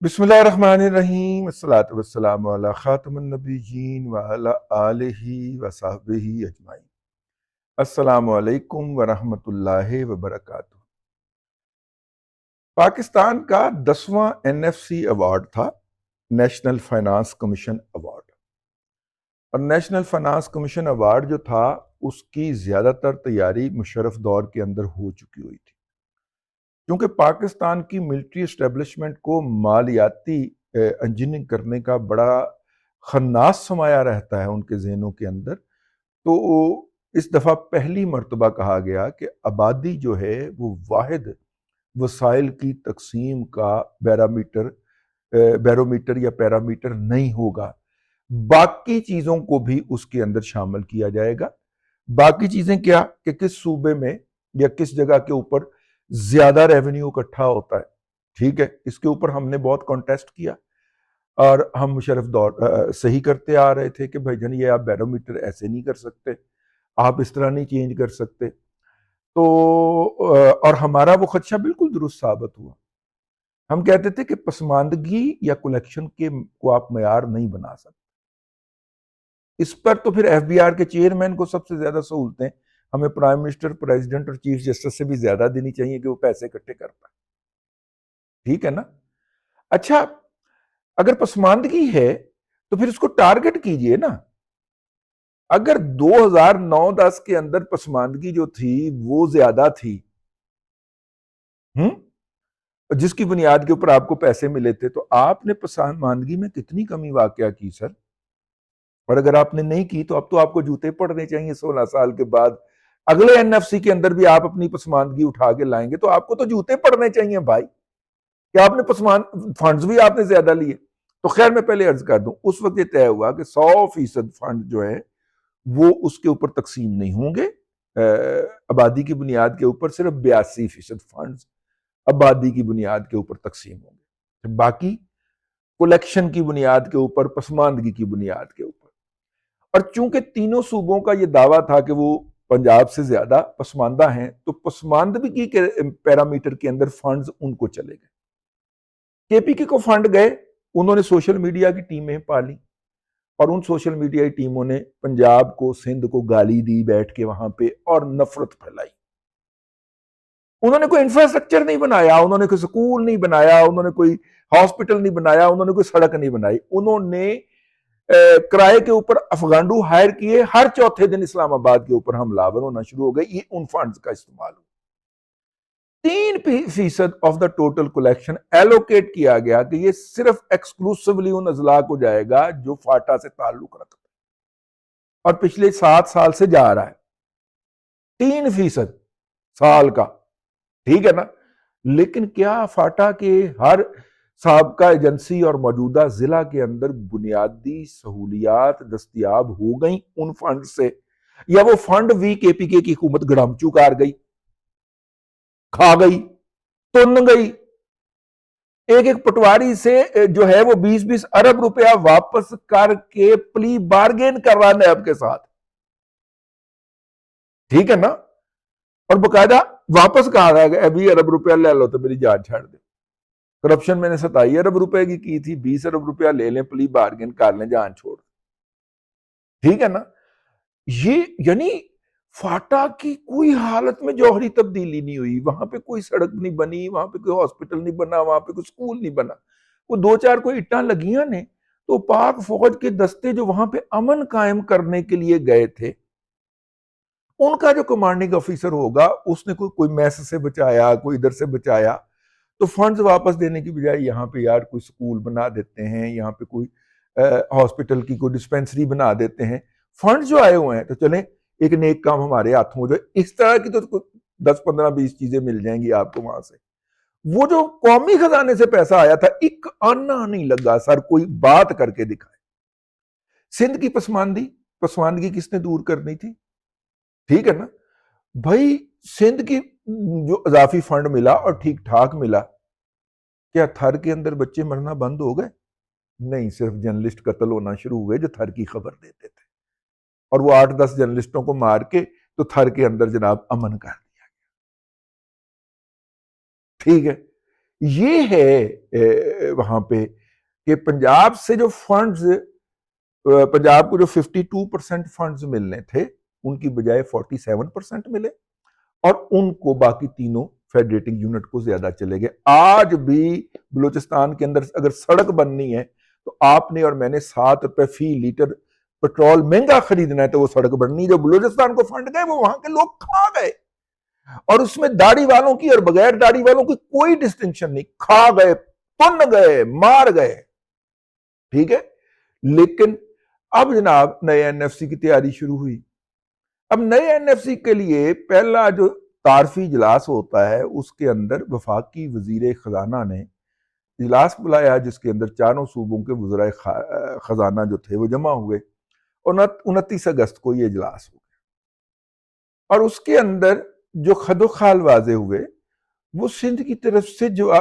بسم اللہ الرحمن الرحیم، الصلاۃ والسلام علی خاتم النبیین وعلی آلہ وصحبہ اجمعین۔ السلام علیکم ورحمۃ اللہ وبرکاتہ۔ پاکستان کا 10واں NFC ایوارڈ تھا، نیشنل فائنانس کمیشن ایوارڈ۔ اور نیشنل فائنانس کمیشن ایوارڈ جو تھا اس کی زیادہ تر تیاری مشرف دور کے اندر ہو چکی ہوئی تھی، کیونکہ پاکستان کی ملٹری اسٹیبلشمنٹ کو مالیاتی انجینئرنگ کرنے کا بڑا خناس سمایا رہتا ہے ان کے ذہنوں کے اندر۔ تو اس دفعہ پہلی مرتبہ کہا گیا کہ آبادی جو ہے وہ واحد وسائل کی تقسیم کا بیرومیٹر یا پیرامیٹر نہیں ہوگا، باقی چیزوں کو بھی اس کے اندر شامل کیا جائے گا۔ باقی چیزیں کیا کہ کس صوبے میں یا کس جگہ کے اوپر زیادہ ریونیو اکٹھا ہوتا ہے، ٹھیک ہے، اس کے اوپر ہم نے بہت کانٹیسٹ کیا اور ہم مشرف دور صحیح کرتے آ رہے تھے کہ بھائی جان یہ آپ بیرومیٹر ایسے نہیں کر سکتے، آپ اس طرح نہیں چینج کر سکتے۔ تو اور ہمارا وہ خدشہ بالکل درست ثابت ہوا۔ ہم کہتے تھے کہ پسماندگی یا کلیکشن کو آپ معیار نہیں بنا سکتے۔ اس پر تو پھر FBR کے چیئرمین کو سب سے زیادہ سہولتیں ہمیں پرائم منسٹر، پریزیڈنٹ اور چیف جسٹس سے بھی زیادہ دینی چاہیے کہ وہ پیسے اکٹھے کرتا ہے، ٹھیک ہے نا۔ اچھا، اگر پسماندگی ہے تو پھر اس کو ٹارگٹ کیجئے نا۔ اگر 2009-10 کے اندر پسماندگی جو تھی وہ زیادہ تھی، جس کی بنیاد کے اوپر آپ کو پیسے ملے تھے، تو آپ نے پسماندگی میں کتنی کمی واقعہ کی سر؟ اور اگر آپ نے نہیں کی تو اب تو آپ کو جوتے پڑنے چاہیے 16 سال کے بعد۔ اگلے NFC کے اندر بھی آپ اپنی پسماندگی اٹھا کے لائیں گے تو آپ کو تو جوتے پڑنے چاہیے بھائی، کہ آپ نے فنڈز بھی آپ نے زیادہ لیے۔ تو خیر میں پہلے عرض کر دوں، اس وقت یہ طے ہوا کہ 100% فنڈ جو ہے وہ اس کے اوپر تقسیم نہیں ہوں گے، آبادی کی بنیاد کے اوپر صرف 82% فنڈز آبادی کی بنیاد کے اوپر تقسیم ہوں گے، باقی کلیکشن کی بنیاد کے اوپر، پسماندگی کی بنیاد کے اوپر۔ اور چونکہ تینوں صوبوں کا یہ دعویٰ تھا کہ وہ پنجاب سے زیادہ پسماندہ ہیں، تو پسماندگی کے پیرامیٹر کے اندر فنڈز ان کو چلے گئے۔ KPK کو فنڈ گئے، انہوں نے سوشل میڈیا کی ٹیمیں پالی اور ان سوشل میڈیا ٹیموں نے پنجاب کو، سندھ کو گالی دی بیٹھ کے وہاں پہ اور نفرت پھیلائی۔ انہوں نے کوئی انفراسٹرکچر نہیں بنایا، انہوں نے کوئی سکول نہیں بنایا، انہوں نے کوئی ہاسپٹل نہیں بنایا، انہوں نے کوئی سڑک نہیں بنائی۔ انہوں نے کرائے کے اوپر افغانڈو ہائر کیے، ہر چوتھے دن اسلام آباد کے اوپر حملہ آور ہونا شروع ہو گئی۔ یہ ان فنڈز کا استعمال ہو۔ 3% of the total collection allocate کیا گیا کہ یہ صرف ایکسکلوسیولی ان اضلاع کو جائے گا جو فاٹا سے تعلق رکھتے ہیں، اور پچھلے 7 سال سے جا رہا ہے 3% سال کا، ٹھیک ہے نا۔ لیکن کیا فاٹا کے ہر سابقہ ایجنسی اور موجودہ ضلع کے اندر بنیادی سہولیات دستیاب ہو گئیں ان فنڈ سے، یا وہ فنڈ بھی KPK کی حکومت گڑم چکار گئی، کھا گئی، تن گئی؟ ایک پٹواری سے جو ہے وہ 20 ارب روپیہ واپس کر کے پلی بارگین کر رہا نیب کے ساتھ، ٹھیک ہے نا، اور باقاعدہ واپس کہا رہا ہے 20 ارب روپیہ لے لو تو میری جان چھاڑ دے۔ کرپشن میں نے 27 ارب روپے کی تھی، 20 ارب روپیہ لے لیں، پلی بارگین کر لیں، جان چھوڑ، ٹھیک ہے نا۔ یہ یعنی فاٹا کی کوئی حالت میں جوہری تبدیلی نہیں ہوئی، وہاں پہ کوئی سڑک نہیں بنی، وہاں پہ کوئی ہاسپٹل نہیں بنا، وہاں پہ کوئی سکول نہیں بنا۔ وہ 2-4 کوئی اٹاں لگیاں نے تو پاک فوج کے دستے جو وہاں پہ امن قائم کرنے کے لیے گئے تھے، ان کا جو کمانڈنگ آفیسر ہوگا اس نے کوئی میس سے بچایا، کوئی ادھر سے بچایا، تو فنڈز واپس دینے کی بجائے یہاں پہ یار کوئی سکول بنا دیتے ہیں، یہاں پہ کوئی ہاسپٹل کی کوئی ڈسپینسری بنا دیتے ہیں۔ فنڈز جو آئے ہوئے ہیں تو چلیں ایک نیک کام ہمارے ہاتھوں ہو جائے، اس طرح کی تو 10-15-20 چیزیں مل جائیں گی آپ کو وہاں سے۔ وہ جو قومی خزانے سے پیسہ آیا تھا ایک آنا نہیں لگا سر، کوئی بات کر کے دکھائے۔ سندھ کی پسماندگی کس نے دور کرنی تھی، ٹھیک ہے نا بھائی؟ سندھ کی جو اضافی فنڈ ملا اور ٹھیک ٹھاک ملا، کیا تھر کے اندر بچے مرنا بند ہو گئے؟ نہیں، صرف جرنلسٹ قتل ہونا شروع ہوئے جو تھر کی خبر دیتے تھے، اور وہ 8-10 جرنلسٹوں کو مار کے تو تھر کے اندر جناب امن کر دیا گیا، ٹھیک ہے۔ یہ ہے وہاں پہ کہ پنجاب سے جو فنڈز، پنجاب کو جو 52% فنڈز ملنے تھے ان کی بجائے 47% ملے، اور ان کو باقی تینوں فیڈریٹنگ یونٹ کو زیادہ چلے گئے۔ آج بھی بلوچستان کے اندر اگر سڑک بننی ہے تو آپ نے اور میں نے 7 روپے فی لیٹر پیٹرول مہنگا خریدنا ہے تو وہ سڑک بننی، جو بلوچستان کو فنڈ گئے وہ وہاں کے لوگ کھا گئے، اور اس میں داڑھی والوں کی اور بغیر داڑھی والوں کی کوئی ڈسٹنکشن نہیں، کھا گئے، پن گئے، مار گئے، ٹھیک ہے۔ لیکن اب جناب نئے این ایف سی کی تیاری شروع ہوئی۔ اب نئے این ایف سی کے لیے پہلا جو تعارفی اجلاس ہوتا ہے اس کے اندر وفاقی وزیر خزانہ نے اجلاس بلایا، جس کے اندر چاروں صوبوں کے وزرائے خزانہ جو تھے وہ جمع ہوئے، اور 29 اگست کو یہ اجلاس ہو گیا، اور اس کے اندر جو خد و خال واضح ہوئے وہ سندھ کی طرف سے جو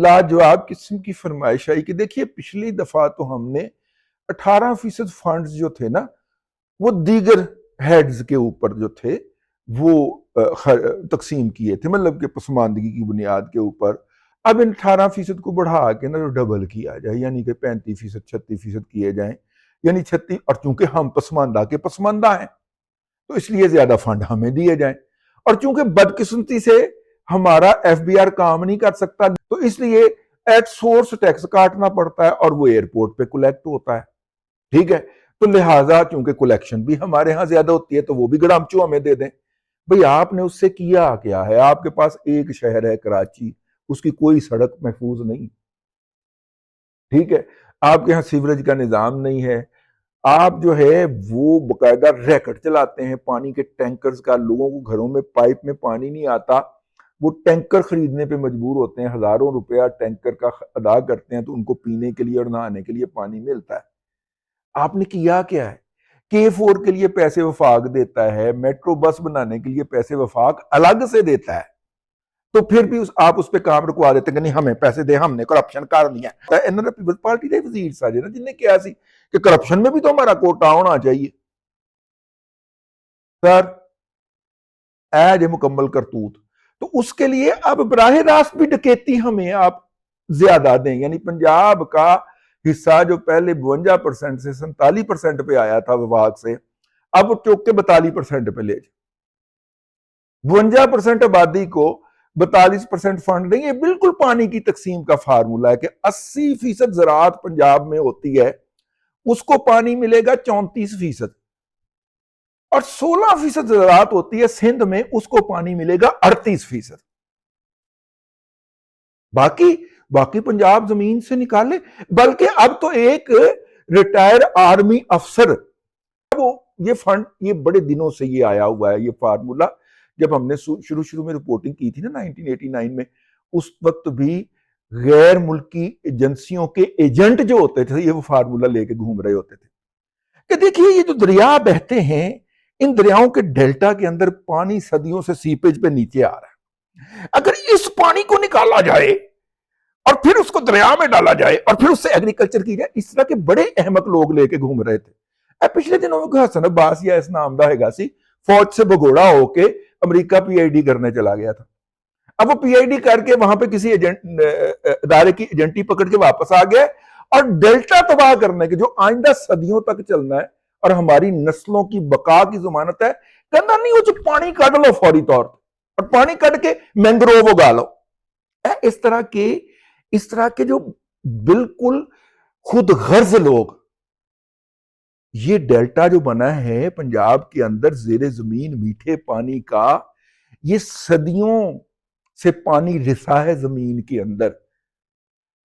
لاجواب قسم کی فرمائش آئی کہ دیکھیے پچھلی دفعہ تو ہم نے 18% فنڈز جو تھے نا وہ دیگر ہیڈز کے اوپر جو تھے وہ تقسیم کیے تھے، مطلب کہ پسماندگی کی بنیاد کے اوپر۔ اب ان 18% کو بڑھا کے نا ڈبل کیا جائے، یعنی کہ 35%، 36% کیے جائیں، یعنی 36، اور چونکہ ہم پسماندہ کے پسماندہ ہیں تو اس لیے زیادہ فنڈ ہمیں دیے جائیں، اور چونکہ بدقسمتی سے ہمارا ایف بی آر کام نہیں کر سکتا تو اس لیے ایٹ سورس ٹیکس کاٹنا پڑتا ہے، اور وہ ایئرپورٹ پہ کولیکٹ ہوتا ہے، ٹھیک ہے۔ تو لہٰذا چونکہ کولیکشن بھی ہمارے ہاں زیادہ ہوتی ہے تو وہ بھی گڑامچو ہمیں دے دیں۔ بھئی آپ نے اس سے کیا کیا ہے؟ آپ کے پاس ایک شہر ہے کراچی، اس کی کوئی سڑک محفوظ نہیں، ٹھیک ہے، آپ کے یہاں سیوریج کا نظام نہیں ہے، آپ جو ہے وہ باقاعدہ ریکٹ چلاتے ہیں پانی کے ٹینکرز کا، لوگوں کو گھروں میں پائپ میں پانی نہیں آتا، وہ ٹینکر خریدنے پہ مجبور ہوتے ہیں، ہزاروں روپیہ ٹینکر کا ادا کرتے ہیں تو ان کو پینے کے لیے اور نہانے کے لیے پانی ملتا ہے۔ آپ نے کیا کیا ہے؟ K4 کے لیے پیسے وفاق دیتا ہے، میٹرو بس بنانے کے لیے پیسے وفاق الگ سے دیتا ہے، تو پھر بھی آپ اس پہ کام رکوا دیتے ہیں کہ نہیں ہمیں پیسے دے، ہم نے کرپشن کر دیا ہے۔ انہوں نے پیپلز پارٹی دے وزیر ساجے نا جن نے کیا سی کہ کرپشن میں بھی تو ہمارا کوٹا ہونا چاہیے۔ سر اے جو مکمل کرتوت، تو اس کے لیے اب براہ راست بھی ڈکیتی ہمیں آپ زیادہ دیں، یعنی پنجاب کا حصہ جو پہلے 52% سے 47% پہ آیا تھا وفاق سے، اب وہ چوک کے 42% پہ لے جائے۔ 52% آبادی کو 42% فنڈ دیں، یہ بالکل پانی کی تقسیم کا فارمولہ ہے کہ 80% زراعت پنجاب میں ہوتی ہے، اس کو پانی ملے گا 34%، اور 16% زراعت ہوتی ہے سندھ میں، اس کو پانی ملے گا 38%۔ باقی پنجاب زمین سے نکالے، بلکہ اب تو ایک ریٹائر آرمی افسر، وہ یہ فنڈ، یہ بڑے دنوں سے یہ آیا ہوا ہے یہ فارمولہ، جب ہم نے شروع میں رپورٹنگ کی تھی نا 1989 میں، اس وقت بھی غیر ملکی ایجنسیوں کے ایجنٹ جو ہوتے تھے یہ وہ فارمولہ لے کے گھوم رہے ہوتے تھے کہ دیکھیے یہ جو دریا بہتے ہیں، ان دریاؤں کے ڈیلٹا کے اندر پانی صدیوں سے سیپیج پہ نیچے آ رہا ہے، اگر اس پانی کو نکالا جائے اور پھر اس کو دریا میں ڈالا جائے اور پھر اس سے ایگریکلچر کی جائے، اس طرح کے بڑے احمق لوگ لے کے گھوم رہے تھے۔ پچھلے دنوں میں حسن عباس یا اس نام دا ہے گا سی فوج سے بھگوڑا ہو کے امریکہ پی آئی ڈی کرنے چلا گیا تھا، اب وہ پی آئی ڈی کر کے وہاں پہ کسی ادارے کی ایجنٹی پکڑ کے واپس آ گیا، اور ڈیلٹا تباہ کرنے کے جو آئندہ صدیوں تک چلنا ہے اور ہماری نسلوں کی بقا کی ضمانت ہے، کہنا نہیں ہو جو پانی کٹ لو فوری طور اور پانی کٹ کے مینگروو اگا لو۔ اس طرح کے جو بالکل خود غرض لوگ، یہ ڈیلٹا جو بنا ہے پنجاب کے اندر زیر زمین میٹھے پانی کا، یہ صدیوں سے پانی رسا ہے زمین کے اندر،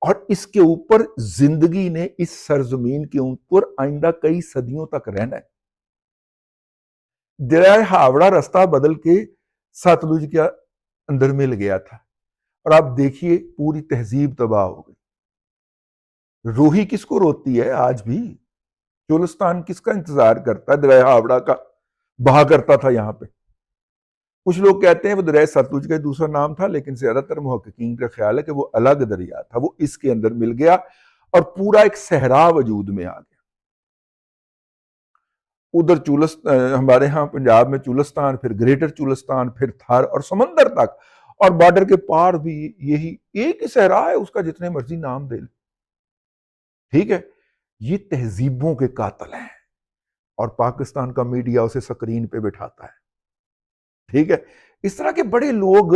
اور اس کے اوپر زندگی نے اس سرزمین کے اوپر آئندہ کئی صدیوں تک رہنا ہے۔ دریائے ہاوڑا رستہ بدل کے ستلج کے اندر مل گیا تھا، اور آپ دیکھیے پوری تہذیب تباہ ہو گئی۔ روحی کس کو روتی ہے آج بھی؟ چولستان کس کا انتظار کرتا ہے؟ دریائے ہاوڑا کا بہا کرتا تھا یہاں پہ۔ کچھ لوگ کہتے ہیں وہ دریائے ستلج کا دوسرا نام تھا، لیکن زیادہ تر محققین کا خیال ہے کہ وہ الگ دریا تھا، وہ اس کے اندر مل گیا اور پورا ایک صحرا وجود میں آ گیا۔ ادھر ہمارے ہاں پنجاب میں چولستان، پھر گریٹر چولستان، پھر تھار اور سمندر تک، اور بارڈر کے پار بھی یہی ایک ہی صحرا ہے، اس کا جتنے مرضی نام دے لیں، ٹھیک ہے؟ یہ تہذیبوں کے قاتل ہیں، اور پاکستان کا میڈیا اسے سکرین پہ بٹھاتا ہے، ٹھیک ہے؟ اس طرح کے بڑے لوگ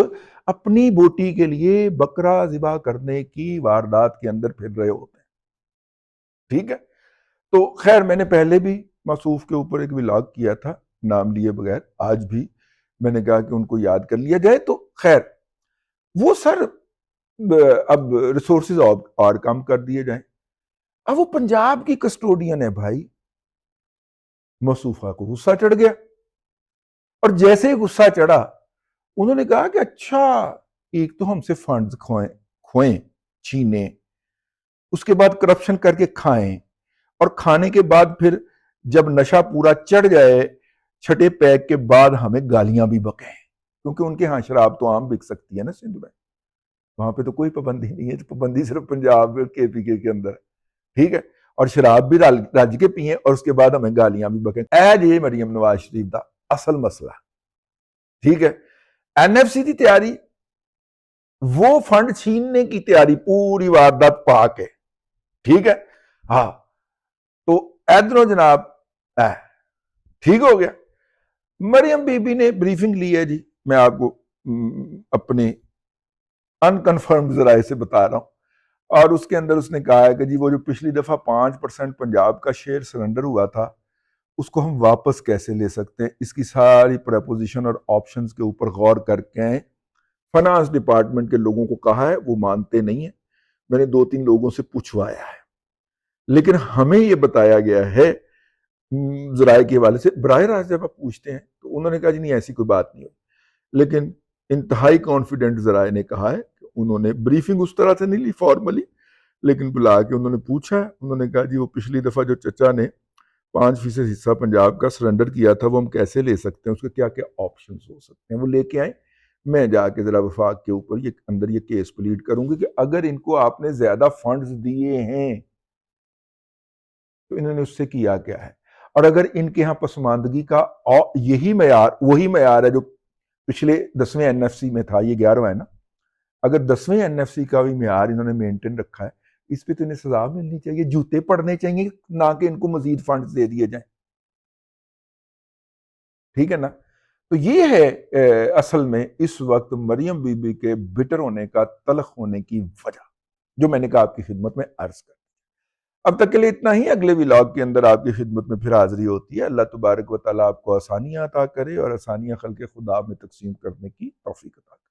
اپنی بوٹی کے لیے بکرا ذبح کرنے کی واردات کے اندر پھر رہے ہوتے ہیں، ٹھیک ہے؟ تو خیر میں نے پہلے بھی موصوف کے اوپر ایک ولاگ کیا تھا نام لیے بغیر، آج بھی میں نے کہا کہ ان کو یاد کر لیا جائے. تو خیر وہ سر اب ریسورسز اور کم کر دیے جائیں. اب وہ پنجاب کی کسٹوڈین ہے بھائی، موصوفہ کو غصہ چڑھ گیا، اور جیسے ہی غصہ چڑھا انہوں نے کہا کہ اچھا ایک تو ہم سے فنڈز کھوئیں چھینیں، اس کے بعد کرپشن کر کے کھائیں، اور کھانے کے بعد پھر جب نشہ پورا چڑھ جائے چھٹے پیک کے بعد ہمیں گالیاں بھی بکیں، کیونکہ ان کے ہاں شراب تو عام بک سکتی ہے نا سندھ میں، وہاں پہ تو کوئی پابندی نہیں ہے، پابندی صرف پنجاب کے پی کے اندر ہے، ٹھیک ہے؟ اور شراب بھی رج کے پئیں اور اس کے بعد ہمیں گالیاں بھی بکیں. یہ مریم نواز شریف دا اصل مسئلہ، ٹھیک ہے؟ این ایف سی کی تیاری، وہ فنڈ چھیننے کی تیاری پوری واردات پا کے، ٹھیک ہے؟ ہاں تو ادھروں جناب ٹھیک ہو گیا. مریم بی بی نے بریفنگ لی ہے جی، میں آپ کو اپنے انکنفرمڈ ذرائع سے بتا رہا ہوں، اور اس کے اندر اس نے کہا ہے کہ جی وہ جو پچھلی دفعہ 5% پنجاب کا شیئر سرنڈر ہوا تھا اس کو ہم واپس کیسے لے سکتے ہیں، اس کی ساری پریپوزیشن اور آپشنز کے اوپر غور کر کے فنانس ڈپارٹمنٹ کے لوگوں کو کہا ہے، وہ مانتے نہیں ہیں، میں نے 2-3 لوگوں سے پوچھوایا ہے، لیکن ہمیں یہ بتایا گیا ہے ذرائع کے حوالے سے، براہ راست جب آپ پوچھتے ہیں تو انہوں نے کہا جی نہیں ایسی کوئی بات نہیں ہوئی، لیکن انتہائی کانفیڈنٹ ذرائع نے کہا ہے کہ انہوں نے بریفنگ اس طرح سے نہیں لی فارملی، لیکن بلا کے انہوں نے پوچھا ہے، انہوں نے کہا جی وہ پچھلی دفعہ جو چچا نے 5% حصہ پنجاب کا سرنڈر کیا تھا وہ ہم کیسے لے سکتے ہیں، اس کے کیا کیا آپشنز ہو سکتے ہیں، وہ لے کے آئیں. میں جا کے ذرا وفاق کے اوپر اندر یہ کیس پلیڈ کروں گی کہ اگر ان کو آپ نے زیادہ فنڈز دیے ہیں تو انہوں نے اس سے کیا کیا ہے، اور اگر ان کے ہاں پسماندگی کا یہی معیار وہی معیار ہے جو پچھلے 10ویں این ایف سی میں تھا، یہ 11واں ہے نا، اگر 10ویں این ایف سی کا بھی معیار انہوں نے مینٹین رکھا ہے اس پہ تو انہیں سزا ملنی چاہیے، جوتے پڑنے چاہیے، نہ کہ ان کو مزید فنڈز دے دیے جائیں، ٹھیک ہے نا؟ تو یہ ہے اصل میں اس وقت مریم بی بی کے بٹر ہونے کا، تلخ ہونے کی وجہ، جو میں نے کہا آپ کی خدمت میں عرض کر. اب تک کے لیے اتنا ہی، اگلے ولاگ کے اندر آپ کی خدمت میں پھر حاضری ہوتی ہے. اللہ تبارک و تعالیٰ آپ کو آسانیاں عطا کرے اور آسانیاں خلق خدا میں تقسیم کرنے کی توفیق عطا کرے.